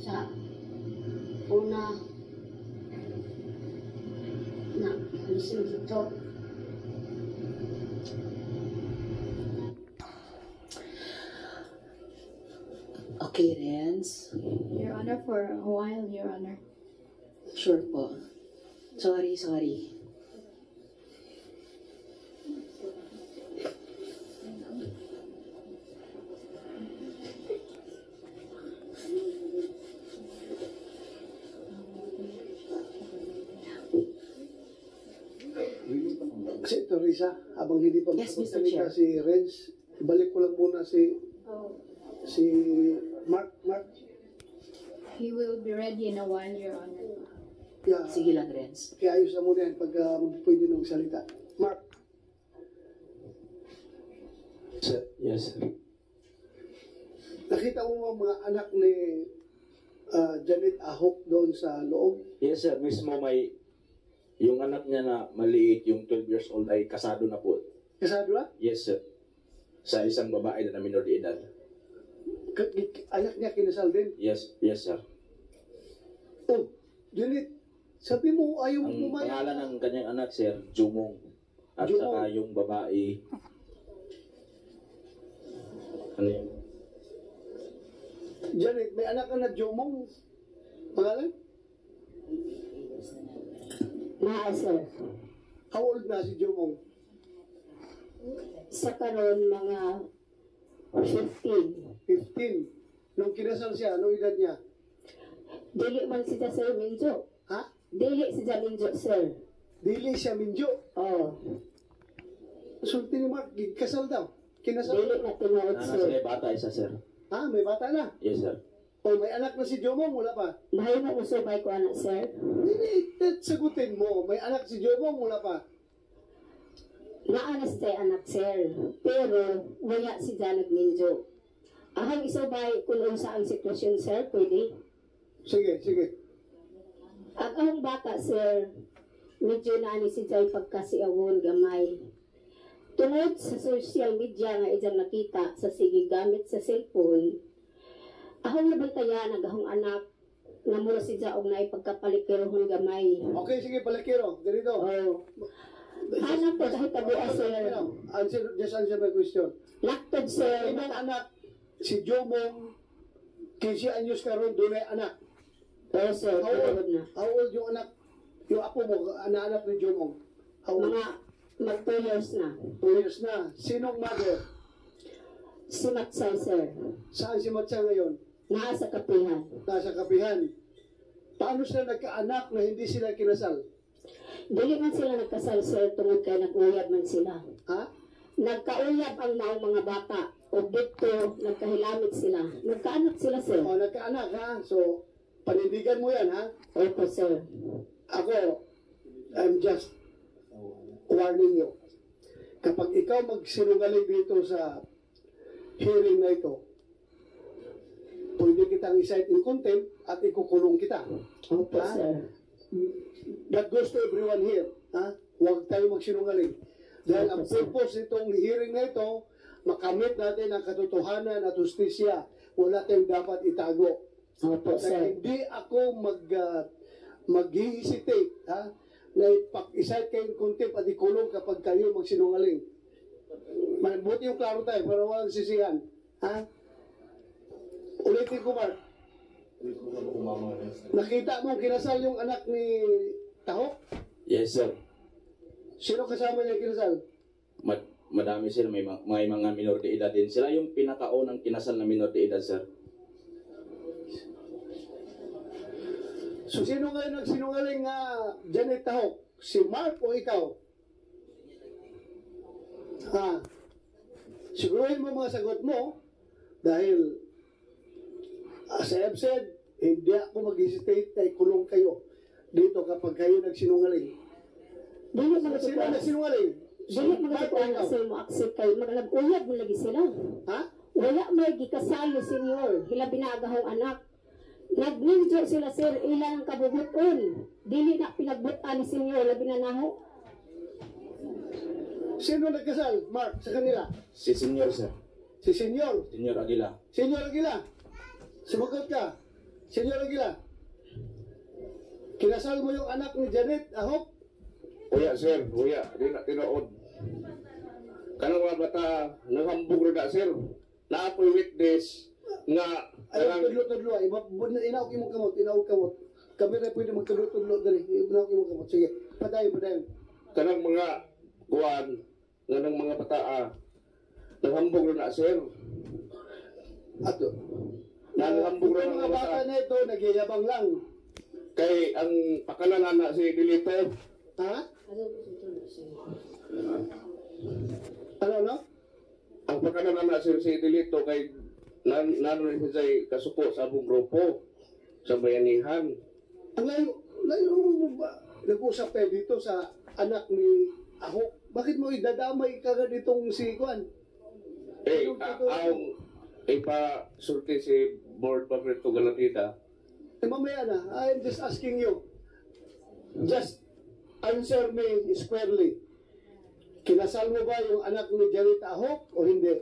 sa una na alisin dito. Okay, Renz. Your Honor, for a while, Your Honor. Sure po. Sorry. Si Teresa, habang hindi pa Yes, Mr. magsalita Chair. si Renz, ibalik ko lang muna si Mark. He will be ready in a while, Your Honor. Yeah, Sige lang, Renz. kaya ayos na muna yan pag pwede nung salita. Mark, Yes, sir. nakita mo mga anak ni Janet Ahok doon sa loob? Yes, sir. Mismo may yung anak niya na maliit, yung 12 years old ay kasado na po. Kasado na? Yes, sir. Sa isang babae na minor de edad. Anak niya kinasal din? Yes, sir. Oh, Janet, sabi mo ayaw mo Ang pumayag. pangalan ng kanyang anak, sir, Jumong. At Jumong. saka yung babae, ano yun? Janet, may anak ka na Jomong. Pangalan? Naa, sir. How old na si Jomong? Sa karon mga 15. 15. Nung kinasal siya, anong edad niya? Dili man siya, sir, Minjo. Ha? Dili siya, Minjo, sir. Dili siya Minjo. Oh, Sulti ni Mark, kasal daw. Kinasal. dili na tinuod, Nasa sir. may bata isa, sir. Ha? May bata na. Yes, sir. O may anak na si Jomong, wala pa. Mahal na usubay ko, anak, sir. Hindi, sagutin mo. May anak si Jomong, wala pa. Naanas tayo, anak, sir. Pero, wala si Janet Minjo. Ahang isubay kung unsa ang sitwasyon, sir, pwede. Sige. Ang ahang bata, sir, medyo naani si Jai pagkasiawon gamay. Tungod sa social media nga ijang nakita sa sige gamit sa cellphone, ahong nabantayan ang ahong anak nga mura si Jai og naay pagkapalikirohon gamay. Okay, sige, palakiro. Ganito. Oh. Anak ko kahit tabuas, sir. Just answer my question. Laktod, sir. Imong anak, si Jomong, 15 anyos karon doon ay anak. Oo, sir. How old? Tungod na. How old yung anak? Yung apo mo, anak ni Jomong? How old? Mga mag 2 years na. 2 years na. Sinong mother? Si Matsay, sir. Saan si Matsa ngayon? Naa sa kapihan. Nasa kapihan. Paano sila nagkaanak na hindi sila kinasal? Dili man sila nagkasal, sir, tungod kay nag-uyab man sila. Ha? Nagkauyab ang maong mga bata. O dito, nagkahilamit sila. Nagkaanak sila, sir. O, nagkaanak ha? So, panindigan mo yan ha? Opo, sir. Ako, I'm just warning you. Kapag ikaw magsinungaling dito sa hearing na ito, pwede kitang i-cite in contempt at ikukulong kita. Opo, Ha? sir. That goes to everyone here. Ha? Huwag tayo magsinungaling. Dahil ang purpose nitong hearing na ito, makamit natin ang katotohanan at justisya. Wala tayong dapat itago. Opo, Dahil sir. hindi ako mag-hesitate, ha? Na ipag-isite kayong contempt at ikulong kapag kayo magsinungaling. Buti yung klaro tayo, pero walang sisihan. Ha? Ulitin ko, Mark. Nakita mo kinasal yung anak ni Tahok? Yes, sir. Sino kasama niya kinasal? Madami sila, may mga minor de edad din. Sila yung pinakaunang kinasal na minor de edad, sir. So, sino ngayon nagsinungaling nga Janet Tahok? Si Mark o ikaw? Ha? Siguruhin mo mga sagot mo dahil as I have said, hindi ako mag-hesitate na ikulong kayo dito kapag kayo nagsinungaling. Dili man Sino nagsinungaling? Dili man Mark o ko ikaw? sir mo accept kay magnag-uyab mo lagi sila. Ha? Wala may gikasalo, senyor. Hila binagahong anak. Nagninjo sila, sir, ilan ang kabubuton. Dili na pinagbutan ni senyor, labi na naho. Sino nagkasal, Mark, sa kanila? Si Senyor, sir. Si Senyor. Senyor Aguila. Senyor Aguila. Sumagot ka. Senyor Aguila. Kinasal mo yung anak ni Janet Ahok? Uya, sir. Uya. Di na tinood. Kanang mga bata, naghambog rin na, sir. Naapoy witness nga Ayaw, tudlo-tudlo. Inaog imong kamot, inaog kamot. Kami na pwede magtudlo-tudlo dali. Inaog imong kamot. Sige, padayon. kanang mga kuwan nga ng mga bata naghambog rin na, sir. Ato. Naghambog rin Yung ng mga bata na ito, nagyayabang lang. Kay ang pakalanan na si Dilito. Ha? Ano? Ang pagkanaman na sir si Delito kay naroon siya kasuko sa abong grupo sa bayanihan. Ang layo mo ba? Nag-usap tayo dito sa anak ni Ahok. Bakit mo idadamay ka ditong si Kwan? Ang ipasulti si Board Pabrito Galatita. Mamaya na, I'm just asking you. Just answer me squarely. Kinasal mo ba yung anak ni Janet Ahok o hindi?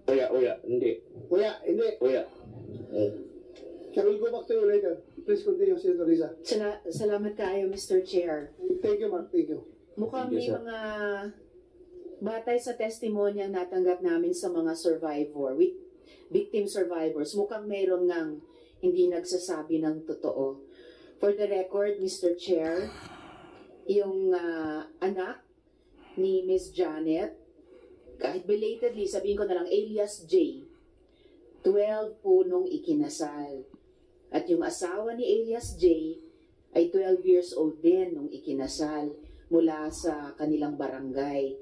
Uya, hindi. Uya, hindi. Uya. I will go back to you later. Please continue, Senator Risa. Salamat kayo, Mr. Chair. Thank you, Mark. Thank you. Mukhang Thank you, may sir. mga batay sa testimonya natanggap namin sa mga victim survivors. Mukhang mayroon ngang hindi nagsasabi ng totoo. For the record, Mr. Chair, yung anak ni Miss Janet, kahit belatedly, sabihin ko na lang, alias J, 12 po nung ikinasal. At yung asawa ni alias J ay 12 years old din nung ikinasal mula sa kanilang barangay.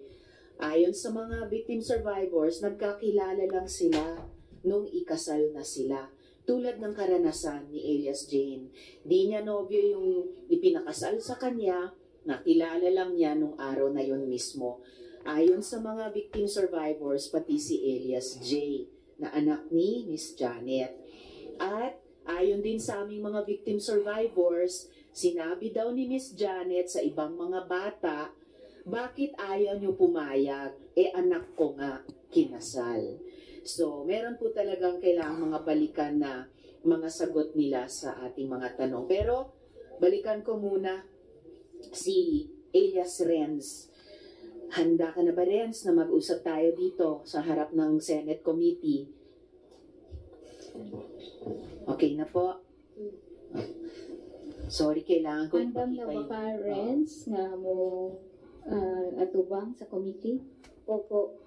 Ayon sa mga victim survivors, nagkakilala lang sila nung ikasal na sila. Tulad ng karanasan ni alias Jane. Di niya nobyo yung ipinakasal sa kanya, nakilala lang niya nung araw na yun mismo. Ayon sa mga victim survivors, pati si alias J, na anak ni Miss Janet. At ayon din sa aming mga victim survivors, sinabi daw ni Miss Janet sa ibang mga bata, bakit ayaw niyo pumayag? Anak ko nga kinasal. So, meron po talagang kailangang mga balikan na mga sagot nila sa ating mga tanong. Pero, balikan ko muna si alias Renz. Handa ka na ba, Renz, na mag-usap tayo dito sa harap ng Senate Committee? Okay na po. Sorry, kailangan ko Handang na ba ka, Renz, nga mo atubang sa committee? Opo.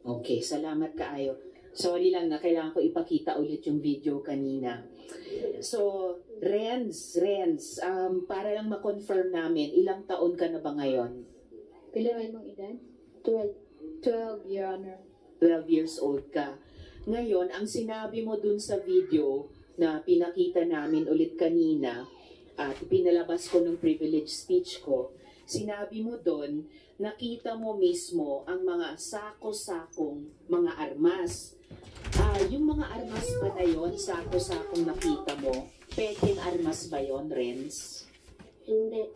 Okay, salamat kaayo. Sorry lang na kailangan ko ipakita ulit yung video kanina. So, Renz, para lang ma-confirm namin, ilang taon ka na ba ngayon? Pila may mong edad? 12, Your Honor. 12 years old ka. Ngayon, ang sinabi mo dun sa video na pinakita namin ulit kanina at pinalabas ko ng privilege speech ko, sinabi mo dun, nakita mo mismo ang mga sako-sakong mga armas. Yung mga armas ba na yun, sako-sakong nakita mo, peking armas ba yun, Renz? Hindi.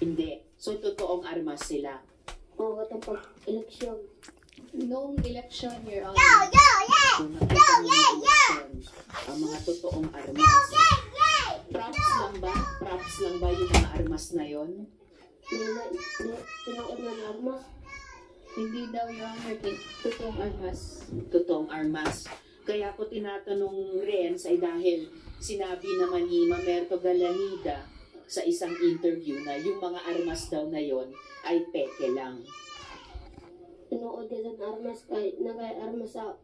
Hindi. So, totoong armas sila. Oo, itong pag-eleksyon. Noong election, Your Honor. So, nakita mo yung election, ang mga totoong armas. Props lang ba? Props lang ba yung mga armas na yon? Tinood ng armas. Hindi daw, Your Honor, totoong armas. Totoong armas. Kaya ko tinatanong Renz ay dahil sinabi naman ni Mamerto Galanida sa isang interview na yung mga armas daw na yon ay peke lang. Tinood din ng armas kay nagay-armas sa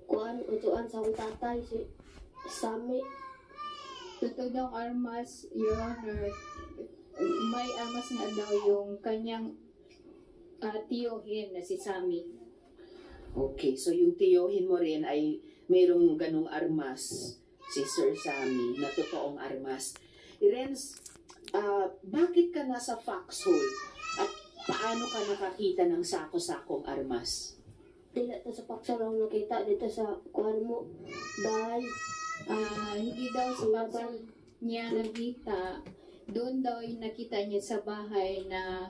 kuan utuan sa akong tatay si Sami. Totoo daw armas, Your Honor. May armas nga daw yung kanyang tiyohin na si Sami. Okay, so yung tiyohin mo rin ay mayroong ganong armas, si Sir Sammy, na totoong armas. Renz, bakit ka nasa foxhole? At paano ka nakakita ng sako-sakong armas? Dito sa paksa lang nakita dito sa kuan mo. Bahay. Hindi daw sa bahay niya nakita. Doon daw yung nakita niya sa bahay na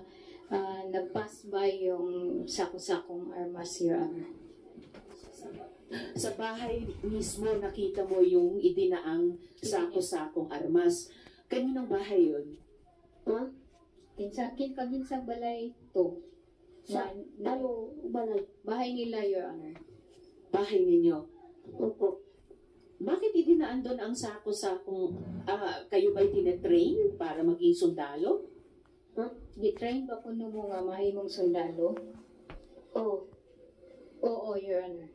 nag-pass by yung sako-sakong armas, Your Honor. Sa bahay mismo nakita mo yung idinaang sako-sakong armas. Kaninong bahay yun? Ha? Kaginsang balay to. Ano balay? Bahay nila, Your Honor. Bahay ninyo? Opo. Bakit idinaan doon ang sako-sakong, kayo ba'y tinetrain para maging sundalo? Gitrain ba po mo nga mahimong sundalo? Oo. Oo, Your Honor.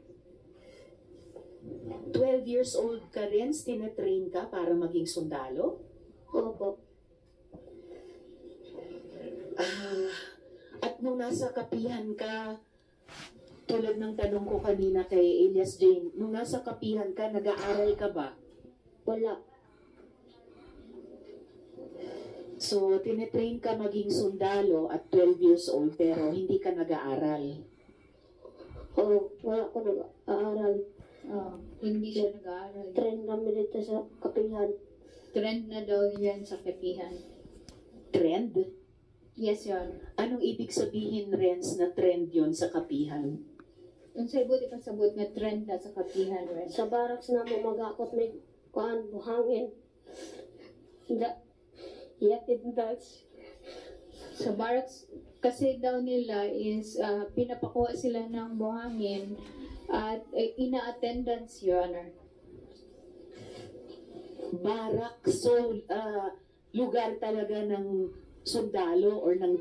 12 years old ka rin, tinetrain ka para maging sundalo? Opo. At nung nasa kapihan ka, tulad ng tanong ko kanina kay Elias Jane, nung nasa kapihan ka, nag-aaral ka ba? Wala. So, tinetrain ka maging sundalo at 12 years old pero hindi ka nag-aaral. Oo, wala ko nag-aaral. Hindi siya nag-aaral. Trend kami dito sa kapihan. Trend na daw yan sa kapihan. Trend? Yes, Your. Anong ibig sabihin, Renz, na trend yon sa kapihan? Ang sabot, ipasabot nga trend na sa kapihan, Renz. Sa barracks na mo magakot may kuhan, buhangin. Yatid Dutch. Sa barracks, kasi daw nila is pinapakuha sila ng buhangin at ina-attendance, Your Honor. Barak, so lugar talaga ng sundalo or ng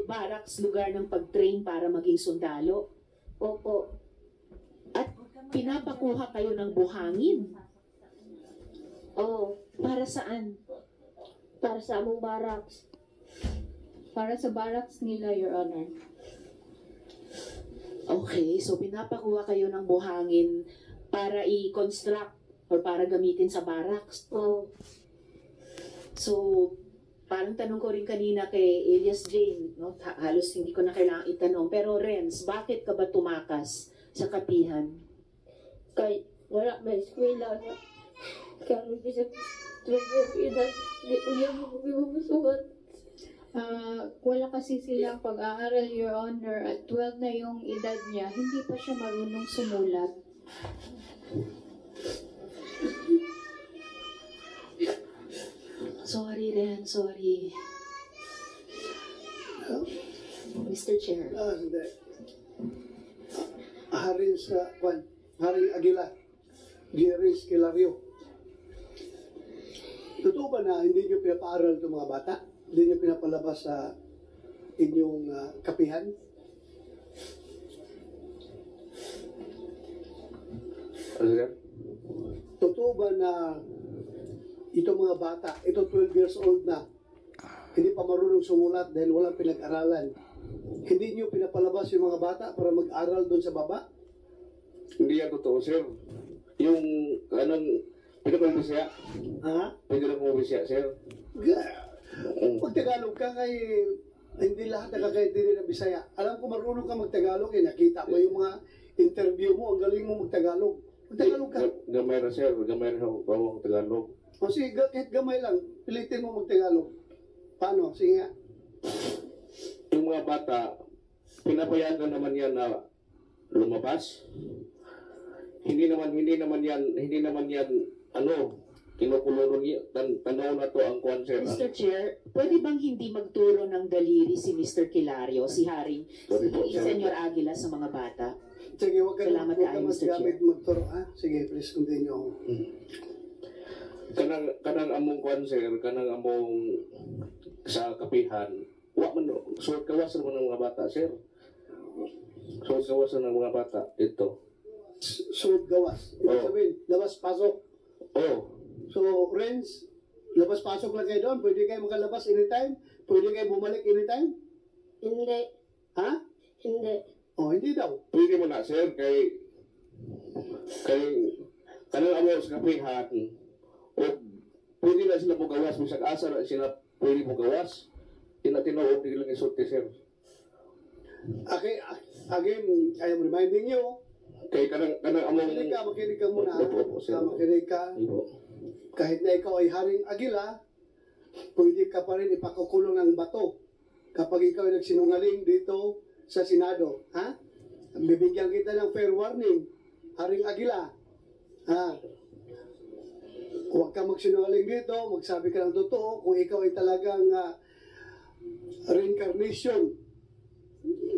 barracks, lugar ng pag-train para maging sundalo. Opo. At pinapakuha kayo ng buhangin. Oo. Para saan? Para sa among barracks. Para sa barracks nila, Your Honor. Okay, so pinapakuha kayo ng buhangin para i-construct or para gamitin sa barracks. Oo. So, parang tanong ko rin kanina kay Elias Jane, no? Halos hindi ko na kailangang itanong. Pero Renz, bakit ka ba tumakas sa kapihan? Kay wala may eskwela na. Kaya nung isa edad, di ko niya mabubusuhan. Wala kasi silang pag-aaral, Your Honor, at 12 na yung edad niya, hindi pa siya marunong sumulat. Sorry, Ren, sorry. Mr. Chair. Hindi. Haring sa, Haring Aguila, Jerry Esquilario. Totoo ba na hindi nyo pinapaaral itong mga bata? Hindi nyo pinapalabas sa inyong kapihan? Totoo ba na itong mga bata, ito 12 years old na, hindi pa marunong sumulat dahil walang pinag-aralan, hindi nyo pinapalabas yung mga bata para mag-aral doon sa baba? Hindi yan totoo, sir. Yung, pwede kong bisya? Ha? Pwede na kong bisya, sir. Pag Tagalog ka kay hindi lahat nakakaintindi ng Bisaya. Alam ko marunong ka mag-Tagalog, nakita ko yung mga interview mo, ang galing mo mag-Tagalog. Mag-Tagalog ka. Gamay na, sir. Gamay na ako Tagalog. O sige, kahit gamay lang, pilitin mo mag-Tagalog. Paano? Sige nga. Yung mga bata, pinapayagan naman yan na lumabas. Hindi naman yan, kinukulong niya, tanaw na to ang kwanser. Mr. Chair, pwede bang hindi magturo ng daliri si Mr. Kilario, si Haring, si Senyor Aguila sa mga bata? Sige, huwag ka Salamat kayo, Mr. Chair. magturo. Sige, please continue. Kanang among kwanser, kanang among sa kapihan, suot kawasan mo ng mga bata, sir. Suot kawasan ng mga bata, ito. Suot gawas. Ibig sabihin, labas-pasok. Oo. So, Renz, labas-pasok lang kayo doon. Pwede kayo makalabas anytime? Pwede kayo bumalik anytime? Hindi. Ha? Hindi. Oh, hindi daw. Pwede mo na, sir, kay kanang amo sa kapihan, o pwede na sila magawas, bisag asa na sila pwede magawas. Tinatinuod, hindi lang isulti, sir. Okay, again, I am reminding you, Kay kanang among... Makinig ka muna. Opo, sir. Makinig ka. Kahit na ikaw ay Haring Aguila, pwede ka pa rin ipakukulong ng bato kapag ikaw ay nagsinungaling dito sa Senado. Ha? Bibigyan kita ng fair warning, Haring Aguila. Ha? Huwag ka magsinungaling dito, magsabi ka ng totoo kung ikaw ay talagang reincarnation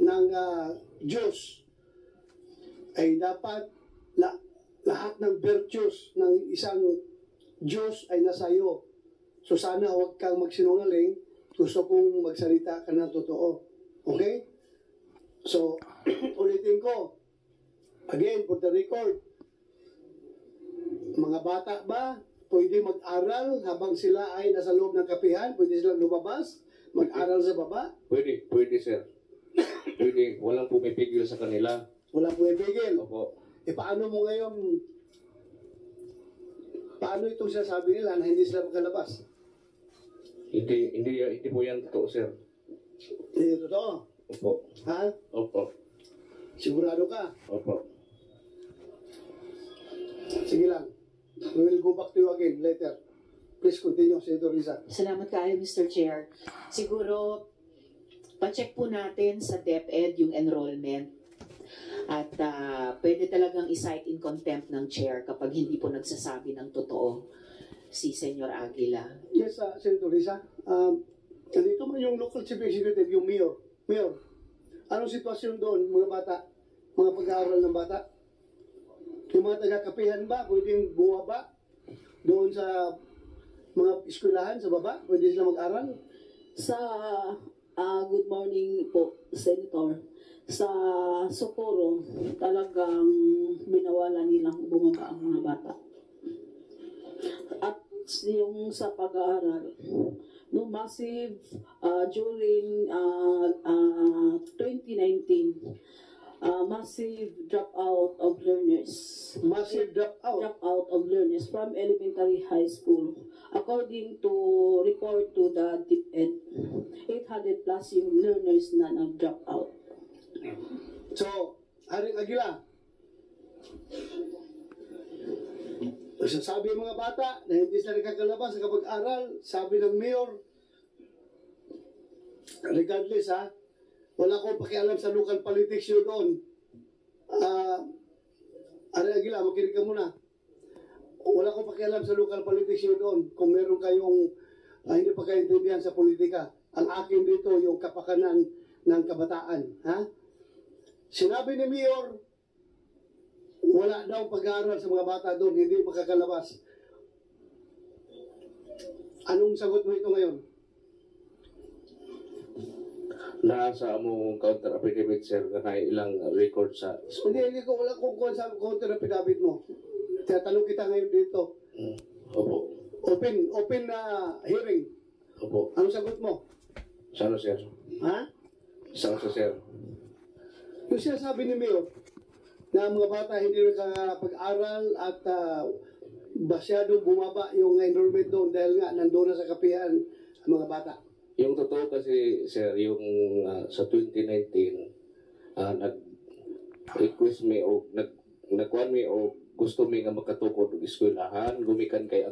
ng Diyos. Ay dapat lahat ng virtues ng isang Diyos ay nasa iyo. So sana huwag kang magsinungaling. Gusto kong magsalita ka ng totoo. Okay? So, ulitin ko. Again, for the record, mga bata ba, pwede mag-aral habang sila ay nasa loob ng kapihan? Pwede silang lumabas? Mag-aral sa baba? Pwede, sir. sige, walang pumipigil sa kanila. Wala po ibigil. Opo. Paano mo ngayon, paano itong sinasabi nila na hindi sila makalabas? Hindi po yan totoo, sir. Hindi totoo. Opo. Ha? Opo. Sigurado ka? Opo. Sige lang. We will go back to you again later. Please continue, Senator Risa. Salamat kayo, Mr. Chair. Siguro, pa-check po natin sa DepEd yung enrollment. At pwede talagang i-cite in contempt ng chair kapag hindi po nagsasabi ng totoo si Senyor Aguila. Yes, Senator Risa. Nandito man yung local chief executive, yung mayor. Mayor, anong sitwasyon doon, mga bata, mga pag-aaral ng bata? Yung mga taga-kapihan ba, pwedeng bumaba doon sa mga eskwelahan sa baba? Pwede sila mag-aral? Good morning po, Senator. Sa Socorro, talagang binawala nilang bumaba ang mga bata. At yung sa pag-aaral, no massive during 2019, massive dropout of learners. Massive dropout of learners from elementary high school. According to report to the DepEd, 800 plus yung learners na nag-drop out. So, Haring Aguila, sabi ng mga bata na hindi sila nakakalabas sa kapag-aral, sabi ng mayor, regardless wala akong pakialam sa local politics yun doon. Haring Aguila, makinig ka muna. Wala akong pakialam sa local politics yun doon. Kung meron kayong hindi pa kaintindihan sa politika, ang akin dito yung kapakanan ng kabataan. Ha? Sinabi ni Mayor, wala daw pag-aaral sa mga bata doon, hindi makakalabas. Anong sagot mo ito ngayon? Nasa among counter affidavit, sir, na ilang record sa... Hindi ko wala kung sa counter affidavit mo. Tatanong kita ngayon dito. Opo. Open na hearing. Opo. Anong sagot mo? Sana, sir. Ha? Sana, sir. Yung sinasabi ni Mayor na mga bata hindi nakapag-aral at masyadong bumaba yung enrollment doon dahil nga nandoon na sa kapihan ang mga bata. Yung totoo kasi, sir, yung sa 2019, nag-request me o nag-kuhan me o gusto me nga makatukod og eskwelahan, gumikan kay